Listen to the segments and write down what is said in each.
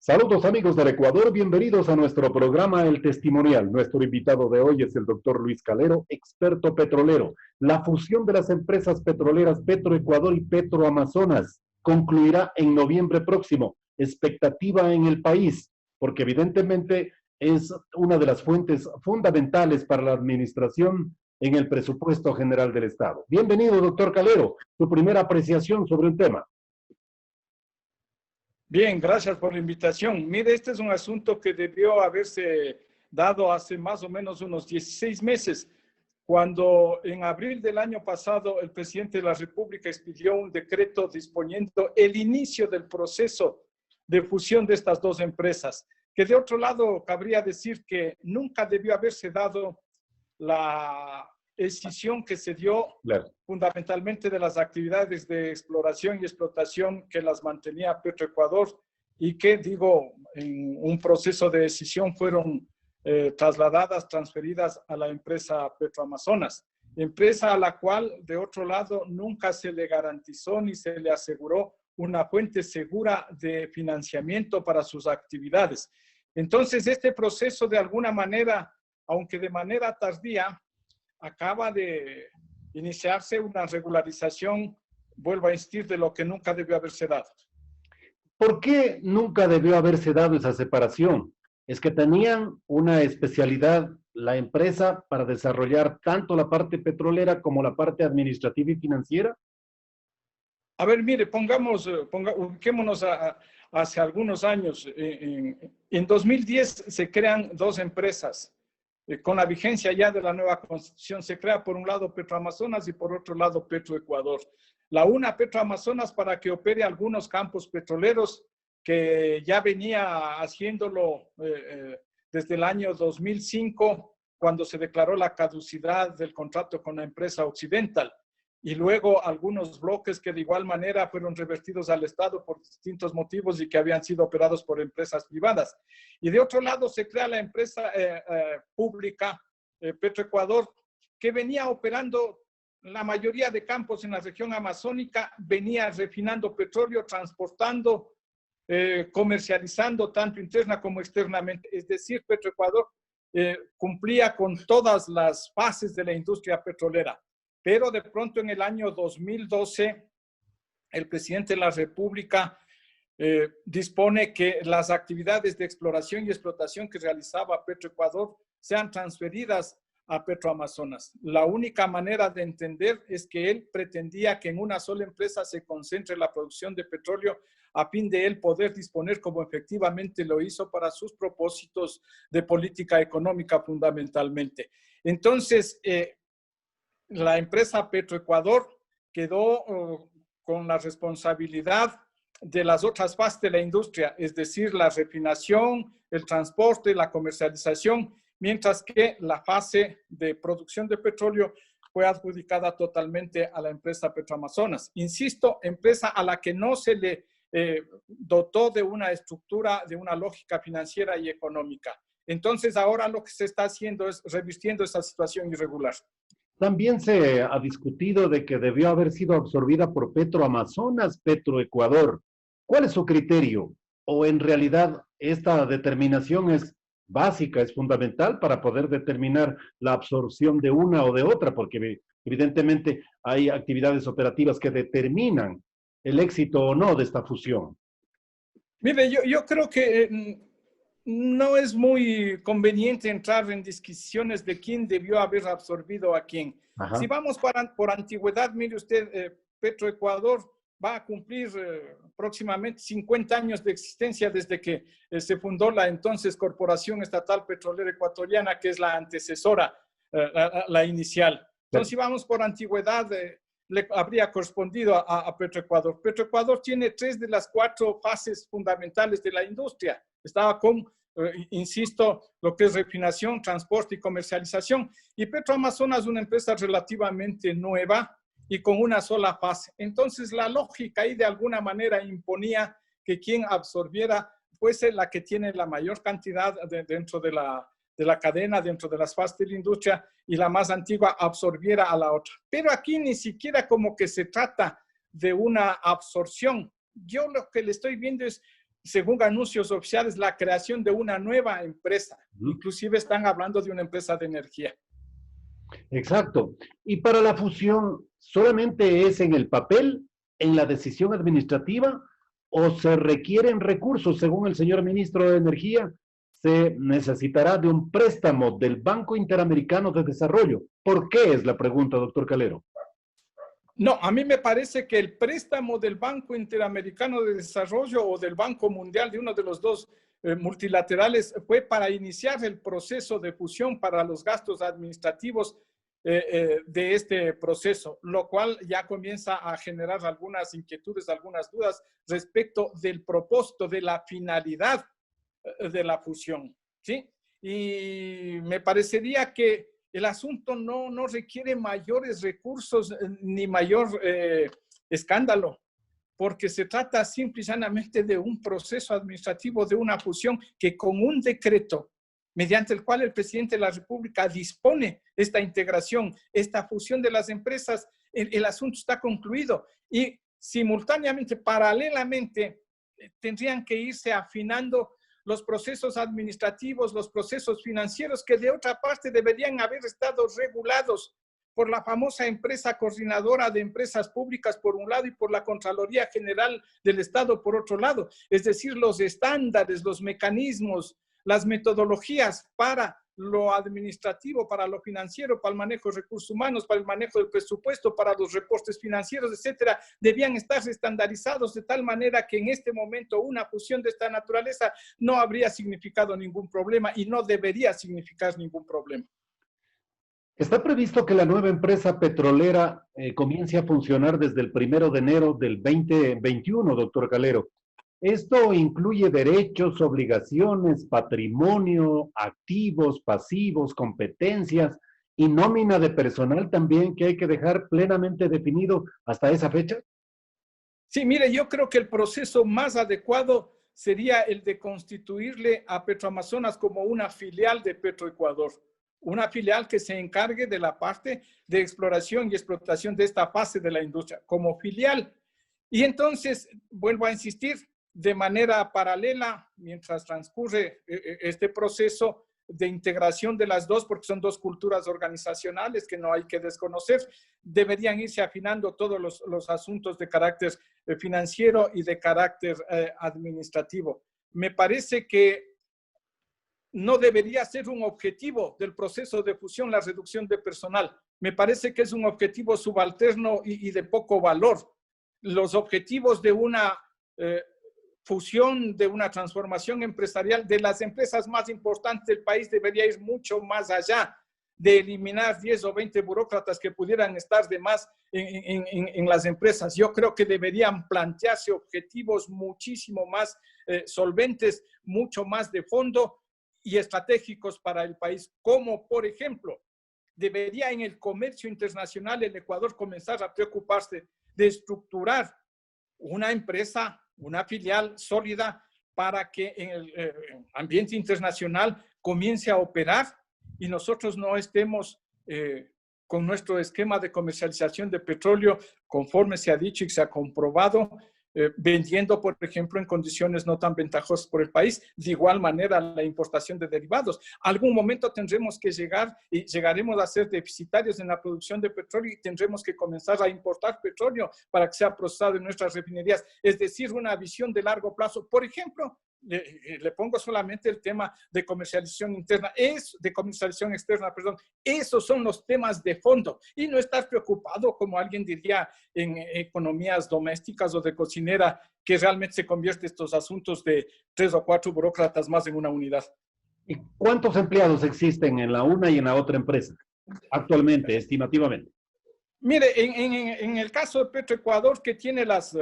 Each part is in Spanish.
Saludos amigos del Ecuador, bienvenidos a nuestro programa El Testimonial. Nuestro invitado de hoy es el doctor Luis Calero, experto petrolero. La fusión de las empresas petroleras Petroecuador y Petroamazonas concluirá en noviembre próximo. Expectativa en el país, porque evidentemente es una de las fuentes fundamentales para la administración en el presupuesto general del Estado. Bienvenido, doctor Calero. Tu primera apreciación sobre el tema. Bien, gracias por la invitación. Mire, este es un asunto que debió haberse dado hace más o menos unos 16 meses, cuando en abril del año pasado el presidente de la República expidió un decreto disponiendo el inicio del proceso de fusión de estas dos empresas, que de otro lado cabría decir que nunca debió haberse dado la decisión que se dio fundamentalmente de las actividades de exploración y explotación que las mantenía Petroecuador y que, digo, en un proceso de decisión fueron transferidas a la empresa Petroamazonas, empresa a la cual, de otro lado, nunca se le garantizó ni se le aseguró una fuente segura de financiamiento para sus actividades. Entonces, este proceso, de alguna manera, aunque de manera tardía, acaba de iniciarse una regularización, vuelvo a insistir, de lo que nunca debió haberse dado. ¿Por qué nunca debió haberse dado esa separación? ¿Es que tenían una especialidad la empresa para desarrollar tanto la parte petrolera como la parte administrativa y financiera? A ver, mire, ubiquémonos hace algunos años. En 2010 se crean dos empresas. Con la vigencia ya de la nueva constitución, se crea por un lado Petroamazonas y por otro lado Petroecuador. La una, Petroamazonas, para que opere algunos campos petroleros, que ya venía haciéndolo desde el año 2005, cuando se declaró la caducidad del contrato con la empresa Occidental. Y luego algunos bloques que de igual manera fueron revertidos al Estado por distintos motivos y que habían sido operados por empresas privadas. Y de otro lado se crea la empresa pública Petroecuador, que venía operando la mayoría de campos en la región amazónica, venía refinando petróleo, transportando, comercializando tanto interna como externamente. Es decir, Petroecuador cumplía con todas las fases de la industria petrolera. Pero de pronto en el año 2012, el presidente de la República dispone que las actividades de exploración y explotación que realizaba Petroecuador sean transferidas a Petroamazonas. La única manera de entender es que él pretendía que en una sola empresa se concentre la producción de petróleo a fin de él poder disponer, como efectivamente lo hizo, para sus propósitos de política económica fundamentalmente. Entonces, la empresa Petroecuador quedó con la responsabilidad de las otras fases de la industria, es decir, la refinación, el transporte, la comercialización, mientras que la fase de producción de petróleo fue adjudicada totalmente a la empresa Petroamazonas. Insisto, empresa a la que no se le dotó de una estructura, de una lógica financiera y económica. Entonces, ahora lo que se está haciendo es revirtiendo esa situación irregular. También se ha discutido de que debió haber sido absorbida por Petroamazonas, Petroecuador. ¿Cuál es su criterio? ¿O en realidad esta determinación es básica, es fundamental para poder determinar la absorción de una o de otra? Porque evidentemente hay actividades operativas que determinan el éxito o no de esta fusión. Mire, yo creo que no es muy conveniente entrar en discusiones de quién debió haber absorbido a quién. Ajá. Si vamos por antigüedad, mire usted, Petroecuador va a cumplir próximamente 50 años de existencia desde que se fundó la entonces Corporación Estatal Petrolera Ecuatoriana, que es la antecesora, la inicial. Entonces, si vamos por antigüedad, le habría correspondido a Petroecuador. Petroecuador tiene 3 de las 4 fases fundamentales de la industria. Estaba con, insisto, lo que es refinación, transporte y comercialización. Y Petroamazonas es una empresa relativamente nueva y con una sola fase. Entonces, la lógica ahí de alguna manera imponía que quien absorbiera fuese la que tiene la mayor cantidad dentro de la cadena, dentro de las fases de la industria, y la más antigua absorbiera a la otra. Pero aquí ni siquiera como que se trata de una absorción. Yo lo que le estoy viendo es según anuncios oficiales, la creación de una nueva empresa. Inclusive están hablando de una empresa de energía. Exacto. Y para la fusión, ¿solamente es en el papel, en la decisión administrativa, o se requieren recursos, según el señor ministro de Energía? Se necesitará de un préstamo del Banco Interamericano de Desarrollo. ¿Por qué es la pregunta, doctor Calero? No, a mí me parece que el préstamo del Banco Interamericano de Desarrollo o del Banco Mundial, de uno de los dos multilaterales, fue para iniciar el proceso de fusión para los gastos administrativos de este proceso, lo cual ya comienza a generar algunas inquietudes, algunas dudas respecto del propósito, de la finalidad de la fusión, ¿sí? Y me parecería que el asunto no requiere mayores recursos ni mayor escándalo, porque se trata simple y llanamente de un proceso administrativo, de una fusión que con un decreto, mediante el cual el presidente de la República dispone esta integración, esta fusión de las empresas, el asunto está concluido y simultáneamente, paralelamente, tendrían que irse afinando los procesos administrativos, los procesos financieros, que de otra parte deberían haber estado regulados por la famosa empresa coordinadora de empresas públicas por un lado y por la Contraloría General del Estado por otro lado. Es decir, los estándares, los mecanismos, las metodologías para lo administrativo, para lo financiero, para el manejo de recursos humanos, para el manejo del presupuesto, para los reportes financieros, etcétera, debían estar estandarizados de tal manera que en este momento una fusión de esta naturaleza no habría significado ningún problema y no debería significar ningún problema. Está previsto que la nueva empresa petrolera comience a funcionar desde el 1 de enero del 2021, doctor Calero. Esto incluye derechos, obligaciones, patrimonio, activos, pasivos, competencias y nómina de personal también que hay que dejar plenamente definido hasta esa fecha. Sí, mire, yo creo que el proceso más adecuado sería el de constituirle a Petroamazonas como una filial de Petroecuador, una filial que se encargue de la parte de exploración y explotación de esta fase de la industria, como filial. Y entonces, vuelvo a insistir, de manera paralela, mientras transcurre este proceso de integración de las dos, porque son dos culturas organizacionales que no hay que desconocer, deberían irse afinando todos los asuntos de carácter financiero y de carácter administrativo. Me parece que no debería ser un objetivo del proceso de fusión la reducción de personal. Me parece que es un objetivo subalterno y de poco valor. Los objetivos de una fusión, de una transformación empresarial de las empresas más importantes del país debería ir mucho más allá de eliminar 10 o 20 burócratas que pudieran estar de más en las empresas. Yo creo que deberían plantearse objetivos muchísimo más solventes, mucho más de fondo y estratégicos para el país, como por ejemplo, debería en el comercio internacional el Ecuador comenzar a preocuparse de estructurar una empresa, una filial sólida para que en el ambiente internacional comience a operar y nosotros no estemos con nuestro esquema de comercialización de petróleo, conforme se ha dicho y se ha comprobado, vendiendo, por ejemplo, en condiciones no tan ventajosas por el país. De igual manera, la importación de derivados. Algún momento tendremos que llegar y llegaremos a ser deficitarios en la producción de petróleo y tendremos que comenzar a importar petróleo para que sea procesado en nuestras refinerías. Es decir, una visión de largo plazo. Por ejemplo, le pongo solamente el tema de comercialización interna, de comercialización externa, perdón. Esos son los temas de fondo y no estar preocupado, como alguien diría, en economías domésticas o de cocinera, que realmente se convierte estos asuntos de 3 o 4 burócratas más en una unidad. ¿Y cuántos empleados existen en la una y en la otra empresa actualmente, estimativamente? Mire, en el caso de Petroecuador, que tiene las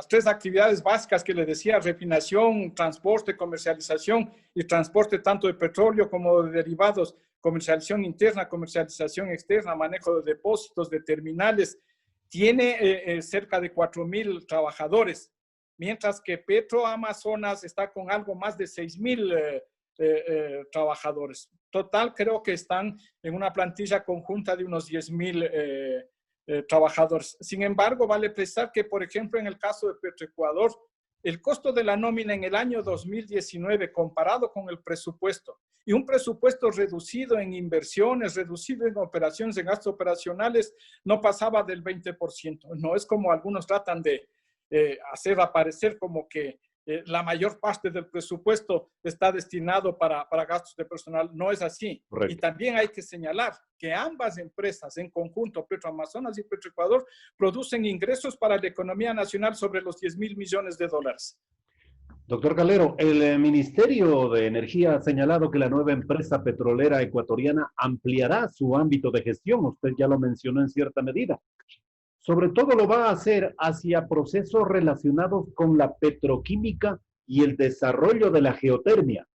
3 actividades básicas que le decía, refinación, transporte, comercialización y transporte tanto de petróleo como de derivados, comercialización interna, comercialización externa, manejo de depósitos, de terminales, tiene cerca de 4,000 trabajadores, mientras que Petroamazonas está con algo más de 6,000 trabajadores. Total, creo que están en una plantilla conjunta de unos 10,000 trabajadores. Sin embargo, vale precisar que, por ejemplo, en el caso de Petroecuador, el costo de la nómina en el año 2019 comparado con el presupuesto y un presupuesto reducido en inversiones, reducido en operaciones, en gastos operacionales, no pasaba del 20%. No es como algunos tratan de hacer aparecer como que la mayor parte del presupuesto está destinado para gastos de personal. No es así. Correcto. Y también hay que señalar que ambas empresas en conjunto, Petroamazonas y Petroecuador, producen ingresos para la economía nacional sobre los 10.000 millones de dólares. Doctor Calero, el Ministerio de Energía ha señalado que la nueva empresa petrolera ecuatoriana ampliará su ámbito de gestión. Usted ya lo mencionó en cierta medida. Sobre todo lo va a hacer hacia procesos relacionados con la petroquímica y el desarrollo de la geotermia.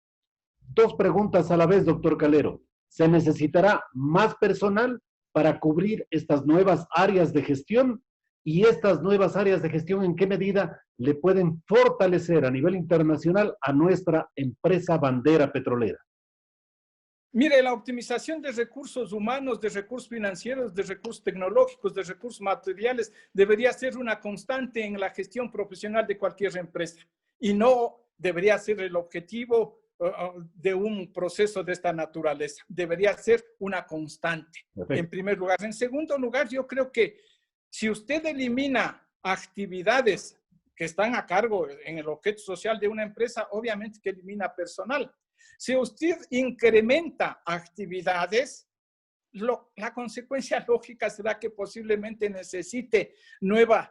Dos preguntas a la vez, doctor Calero. ¿Se necesitará más personal para cubrir estas nuevas áreas de gestión? Y estas nuevas áreas de gestión, ¿en qué medida le pueden fortalecer a nivel internacional a nuestra empresa bandera petrolera? Mire, la optimización de recursos humanos, de recursos financieros, de recursos tecnológicos, de recursos materiales, debería ser una constante en la gestión profesional de cualquier empresa y no debería ser el objetivo de un proceso de esta naturaleza. Debería ser una constante, en primer lugar. En segundo lugar, yo creo que si usted elimina actividades que están a cargo en el objeto social de una empresa, obviamente que elimina personal. Si usted incrementa actividades, la consecuencia lógica será que posiblemente necesite nuevo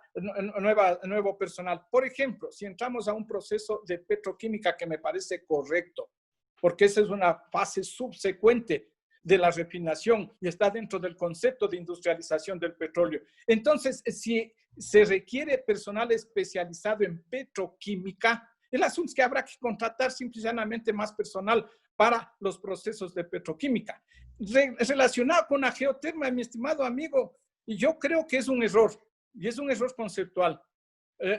personal. Por ejemplo, si entramos a un proceso de petroquímica que me parece correcto, porque esa es una fase subsecuente de la refinación y está dentro del concepto de industrialización del petróleo. Entonces, si se requiere personal especializado en petroquímica, el asunto es que habrá que contratar simplemente más personal para los procesos de petroquímica. Relacionado con la geotermia, mi estimado amigo, yo creo que es un error, y es un error conceptual.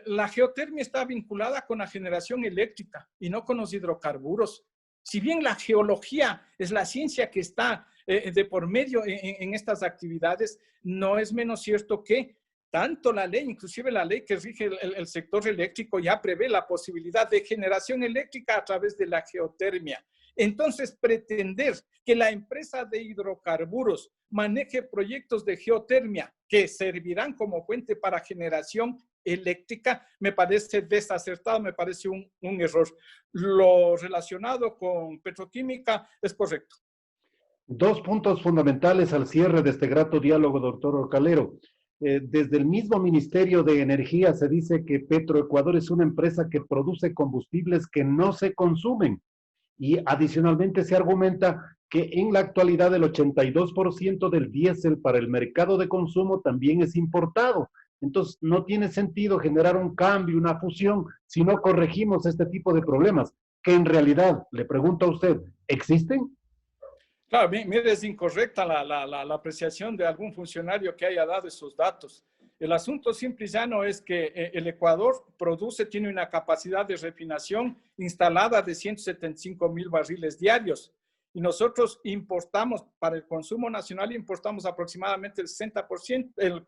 La geotermia está vinculada con la generación eléctrica y no con los hidrocarburos. Si bien la geología es la ciencia que está de por medio en estas actividades, no es menos cierto que tanto la ley, inclusive la ley que rige el sector eléctrico, ya prevé la posibilidad de generación eléctrica a través de la geotermia. Entonces, pretender que la empresa de hidrocarburos maneje proyectos de geotermia que servirán como fuente para generación eléctrica, me parece desacertado, me parece un error. Lo relacionado con petroquímica es correcto. Dos puntos fundamentales al cierre de este grato diálogo, doctor Calero. Desde el mismo Ministerio de Energía se dice que Petroecuador es una empresa que produce combustibles que no se consumen. Y adicionalmente se argumenta que en la actualidad el 82% del diésel para el mercado de consumo también es importado. Entonces, no tiene sentido generar un cambio, una fusión, si no corregimos este tipo de problemas, que en realidad, le pregunto a usted, ¿existen? Claro, mire, es incorrecta la apreciación de algún funcionario que haya dado esos datos. El asunto simple y llano es que el Ecuador tiene una capacidad de refinación instalada de 175,000 barriles diarios. Y nosotros importamos, para el consumo nacional, importamos aproximadamente el 60%, el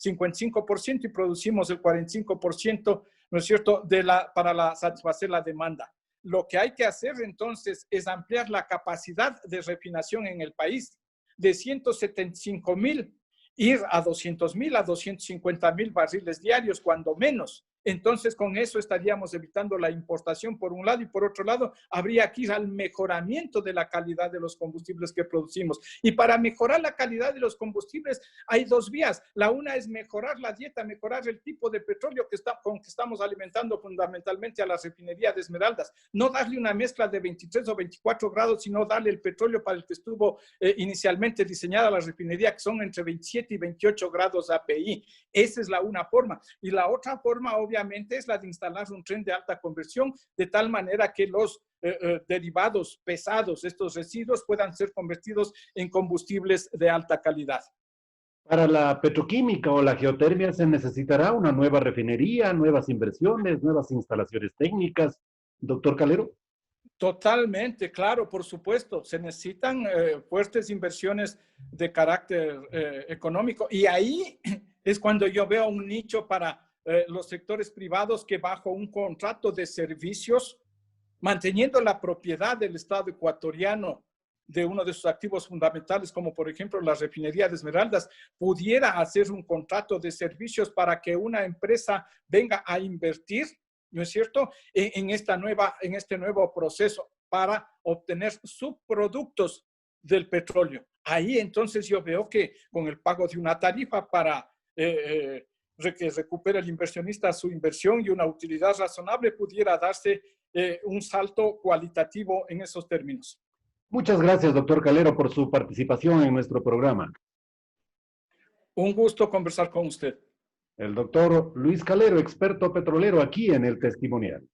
55% y producimos el 45%, ¿no es cierto?, para satisfacer la demanda. Lo que hay que hacer entonces es ampliar la capacidad de refinación en el país de 175,000, ir a 200,000, a 250,000 barriles diarios, cuando menos. Entonces, con eso estaríamos evitando la importación por un lado y por otro lado, habría que ir al mejoramiento de la calidad de los combustibles que producimos. Y para mejorar la calidad de los combustibles hay dos vías. La una es mejorar la dieta, mejorar el tipo de petróleo con que estamos alimentando fundamentalmente a la refinería de Esmeraldas. No darle una mezcla de 23 o 24 grados, sino darle el petróleo para el que estuvo inicialmente diseñada la refinería, que son entre 27 y 28 grados API. Esa es la una forma. Y la otra forma, obviamente, es la de instalar un tren de alta conversión, de tal manera que los derivados pesados, estos residuos, puedan ser convertidos en combustibles de alta calidad. Para la petroquímica o la geotermia se necesitará una nueva refinería, nuevas inversiones, nuevas instalaciones técnicas. Doctor Calero. Totalmente, claro, por supuesto. Se necesitan fuertes inversiones de carácter económico y ahí es cuando yo veo un nicho para los sectores privados que bajo un contrato de servicios, manteniendo la propiedad del Estado ecuatoriano de uno de sus activos fundamentales, como por ejemplo la refinería de Esmeraldas, pudiera hacer un contrato de servicios para que una empresa venga a invertir, ¿no es cierto?, en este nuevo proceso para obtener subproductos del petróleo. Ahí entonces yo veo que con el pago de una tarifa para que recupere el inversionista su inversión y una utilidad razonable, pudiera darse un salto cualitativo en esos términos. Muchas gracias, doctor Calero, por su participación en nuestro programa. Un gusto conversar con usted. El doctor Luis Calero, experto petrolero, aquí en El Testimonial.